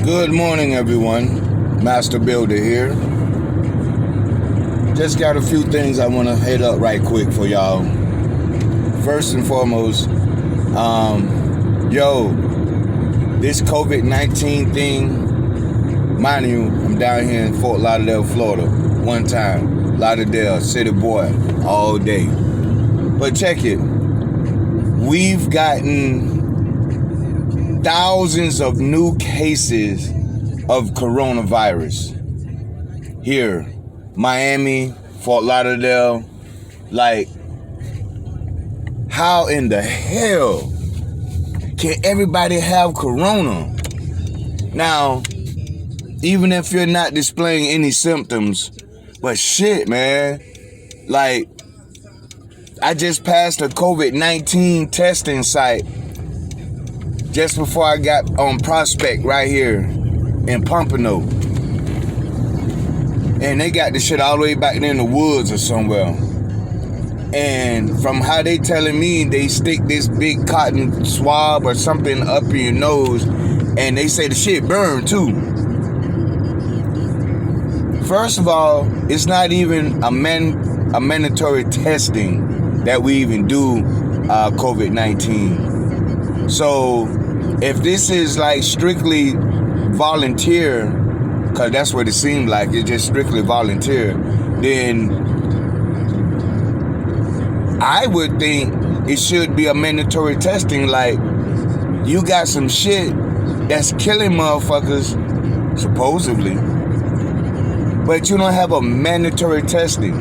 Good morning, everyone. Master Builder here. Just got a few things I want to hit up right quick for y'all. First and foremost, this COVID-19 thing, mind you, I'm down here in Fort Lauderdale, Florida. One time, Lauderdale, city boy, all day. But check it. We've gotten thousands of new cases of coronavirus here, Miami, Fort Lauderdale. Like, how in the hell can everybody have corona? Now, even if you're not displaying any symptoms, but shit, man, like, I just passed a COVID-19 testing site just before I got on Prospect right here in Pompano. And they got this shit all the way back in the woods or somewhere. And from how they telling me, they stick this big cotton swab or something up in your nose, and they say the shit burn too. First of all, it's not even a mandatory testing that we even do COVID-19. So if this is like strictly volunteer, because that's what it seemed like, it's just strictly volunteer, then I would think it should be a mandatory testing. Like, you got some shit that's killing motherfuckers, supposedly, but you don't have a mandatory testing.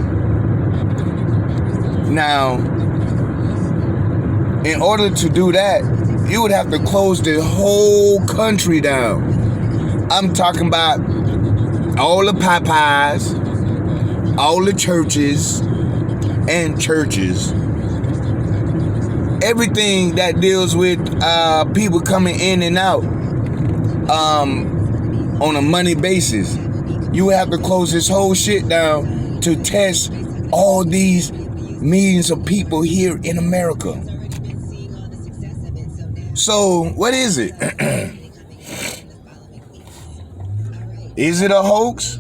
Now, in order to do that, you would have to close the whole country down. I'm talking about all the Popeyes, all the churches, everything that deals with people coming in and out on a money basis. You would have to close this whole shit down to test all these millions of people here in America. So, what is it? Is it a hoax?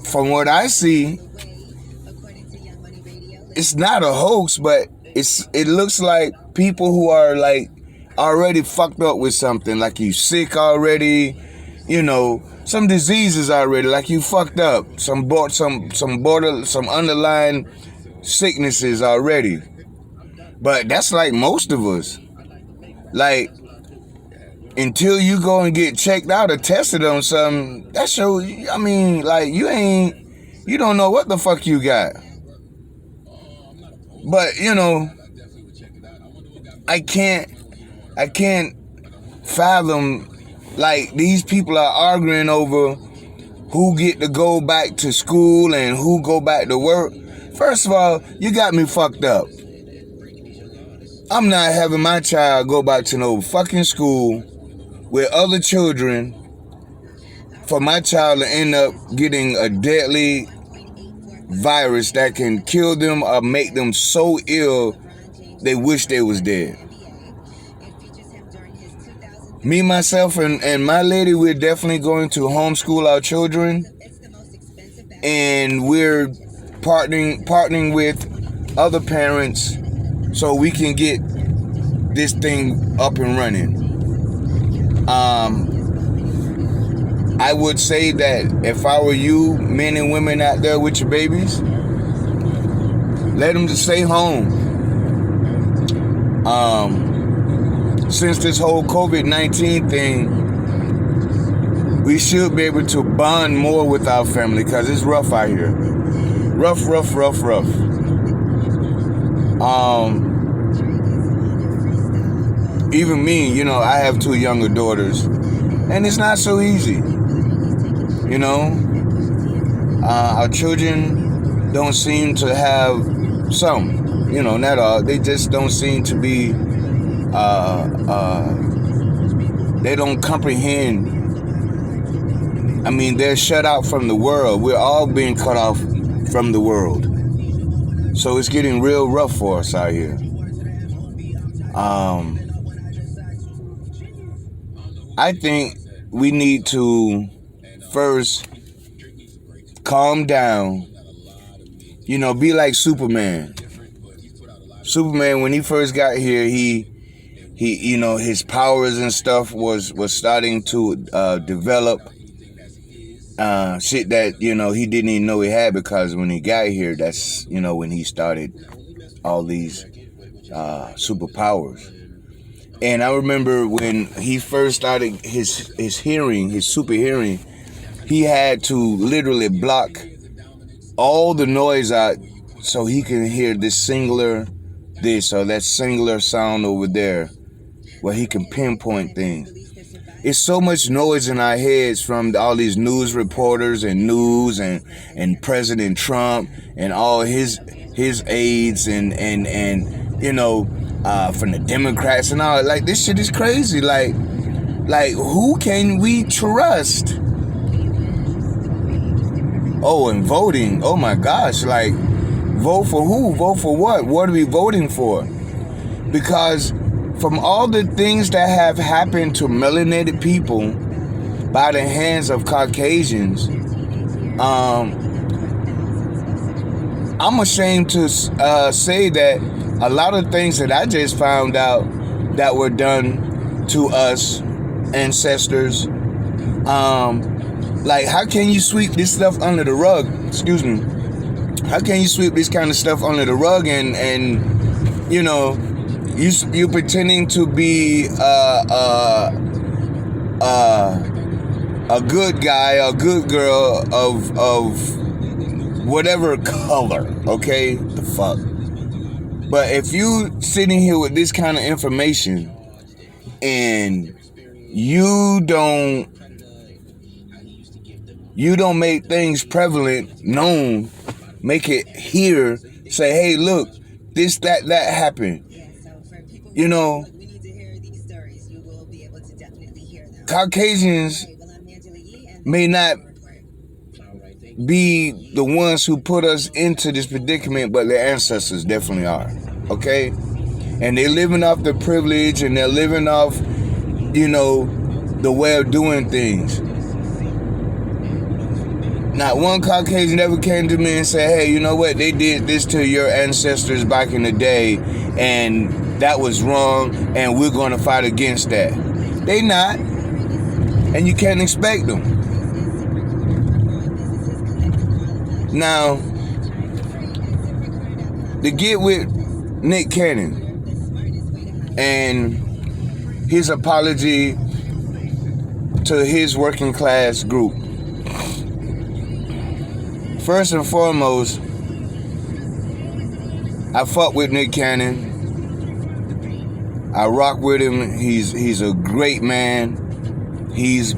From what I see, it's not a hoax, but it looks like people who are like already fucked up with something, like you sick already, you know, some diseases already, like you fucked up, some underlying sicknesses already. But that's like most of us. Like, until you go and get checked out or tested on something, that show, I mean, like, you don't know what the fuck you got. But, you know, I can't fathom, like, these people are arguing over who get to go back to school and who go back to work. First of all, you got me fucked up. I'm not having my child go back to no fucking school with other children for my child to end up getting a deadly virus that can kill them or make them so ill they wish they was dead. Me, myself, and my lady, we're definitely going to homeschool our children, and we're partnering with other parents so we can get this thing up and running. I would say that if I were you, men and women out there with your babies, let them just stay home. Since this whole COVID-19 thing, we should be able to bond more with our family, because it's rough out here. Rough. Even me, you know, I have 2 younger daughters, and it's not so easy. You know, our children don't seem to have some, you know, not all. They just don't seem to be, they don't comprehend. I mean, they're shut out from the world. We're all being cut off from the world. So it's getting real rough for us out here. I think we need to first calm down. Be like Superman. Superman, when he first got here, his powers and stuff was starting to develop. Shit that he didn't even know he had, because when he got here, that's when he started all these superpowers. And I remember when he first started his hearing, his super hearing, he had to literally block all the noise out so he can hear this or that singular sound over there, where he can pinpoint things. It's so much noise in our heads from all these news reporters and news and President Trump and all his aides and from the Democrats and all. Like, this shit is crazy. Like who can we trust? Oh, and voting. Oh my gosh. Like, vote for who? Vote for what? What are we voting for? Because from all the things that have happened to melanated people by the hands of Caucasians, I'm ashamed to say that a lot of things that I just found out that were done to us ancestors, like, how can you sweep this stuff under the rug? Excuse me. How can you sweep this kind of stuff under the rug and you pretending to be a good guy, a good girl of whatever color, okay? The fuck. But if you sitting here with this kind of information and you don't make things prevalent, known, make it here, say, hey, look, this, that happened. Caucasians may not be the ones who put us into this predicament, but their ancestors definitely are, okay? And they're living off the privilege, and they're living off, the way of doing things. Not one Caucasian ever came to me and said, hey, you know what, they did this to your ancestors back in the day, and that was wrong, and we're going to fight against that. They not, and you can't expect them. Now, to get with Nick Cannon and his apology to his working class group. First and foremost, I fuck with Nick Cannon. I rock with him. He's a great man. He's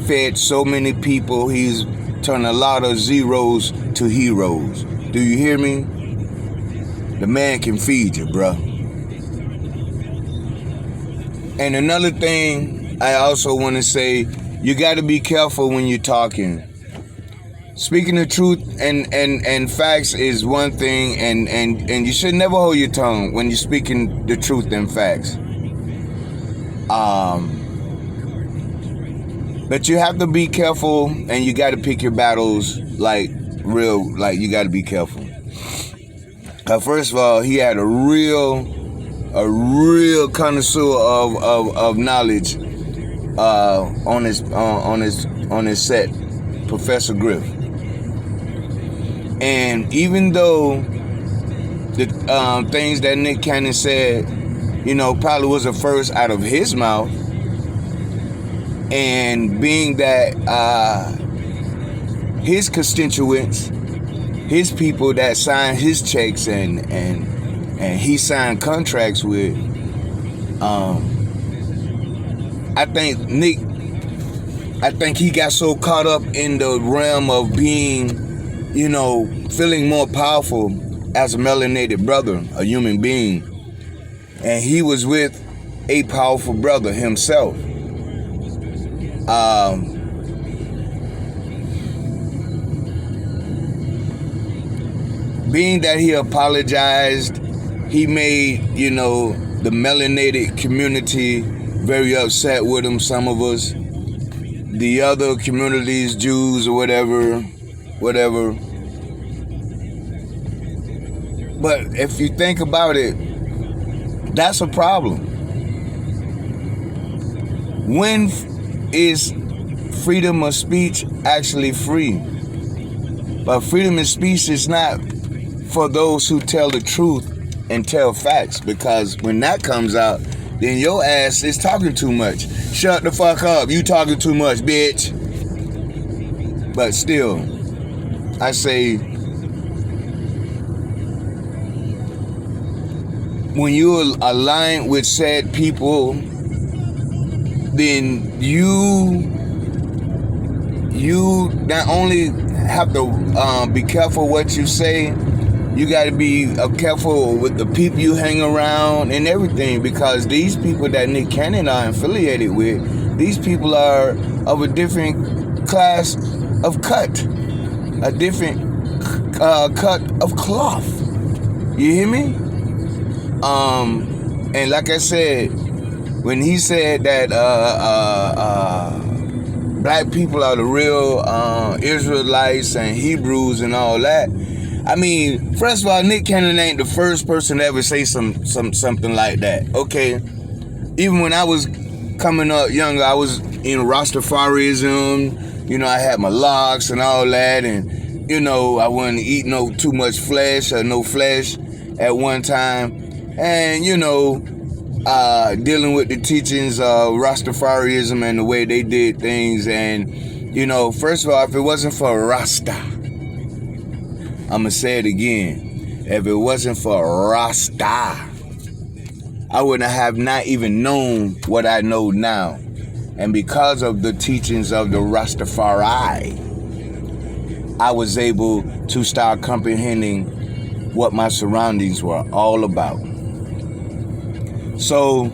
fed so many people. He's turned a lot of zeros to heroes. Do you hear me? The man can feed you, bro. And another thing I also want to say, you got to be careful when you're talking. Speaking the truth and facts is one thing, and you should never hold your tongue when you're speaking the truth and facts. But you have to be careful, and you got to pick your battles like you got to be careful. First of all, he had a real connoisseur of knowledge on his set, Professor Griff. And even though the things that Nick Cannon said, probably was the first out of his mouth, and being that his constituents, his people that signed his checks and he signed contracts with, I think he got so caught up in the realm of being, feeling more powerful as a melanated brother, a human being. And he was with a powerful brother himself. Being that he apologized, he made, the melanated community very upset with them, some of us. The other communities, Jews or whatever. But if you think about it, that's a problem. When is freedom of speech actually free? But freedom of speech is not for those who tell the truth and tell facts, because when that comes out, then your ass is talking too much. Shut the fuck up. You talking too much, bitch. But still, I say, when you align with said people, then you not only have to be careful what you say, you got to be careful with the people you hang around and everything, because these people that Nick Cannon are affiliated with, these people are of a different class of cut, a different cut of cloth. You hear me? And like I said, when he said that black people are the real Israelites and Hebrews and all that, I mean, first of all, Nick Cannon ain't the first person to ever say something like that. Okay, even when I was coming up younger, I was in Rastafarianism. You know, I had my locks and all that, and you know, I wasn't eating too much flesh or no flesh at one time, and you know, dealing with the teachings of Rastafarianism and the way they did things, and you know, first of all, if it wasn't for Rasta, I'ma say it again. If it wasn't for Rasta, I wouldn't have not even known what I know now. And because of the teachings of the Rastafari, I was able to start comprehending what my surroundings were all about. So,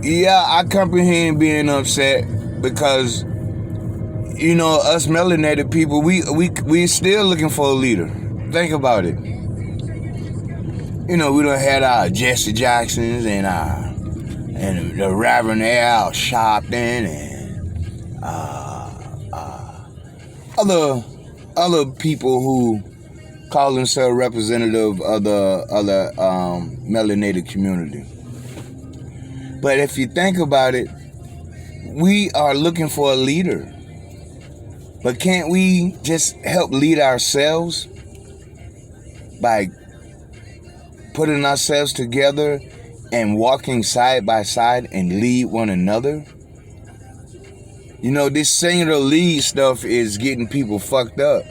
yeah, I comprehend being upset because, you know, us melanated people, we still looking for a leader. Think about it. You know, we done had our Jesse Jacksons and the Reverend Al Sharpton and other people who call themselves representative of the other melanated community. But if you think about it, we are looking for a leader. But can't we just help lead ourselves by putting ourselves together and walking side by side and lead one another? You know, this singular lead stuff is getting people fucked up.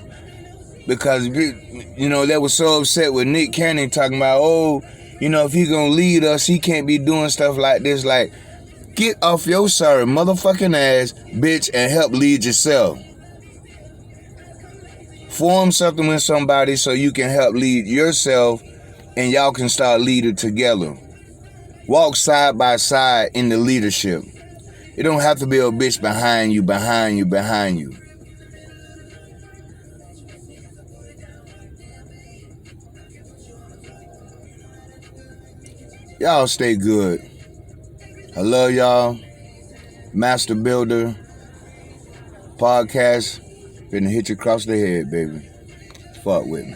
Because, you know, they were so upset with Nick Cannon talking about, oh, you know, if he gonna lead us, he can't be doing stuff like this. Like, get off your sorry motherfucking ass, bitch, and help lead yourself. Form something with somebody so you can help lead yourself and y'all can start leading together. Walk side by side in the leadership. It don't have to be a bitch behind you. Y'all stay good. I love y'all. Master Builder Podcast. Gonna hit you across the head, baby. Fuck with me.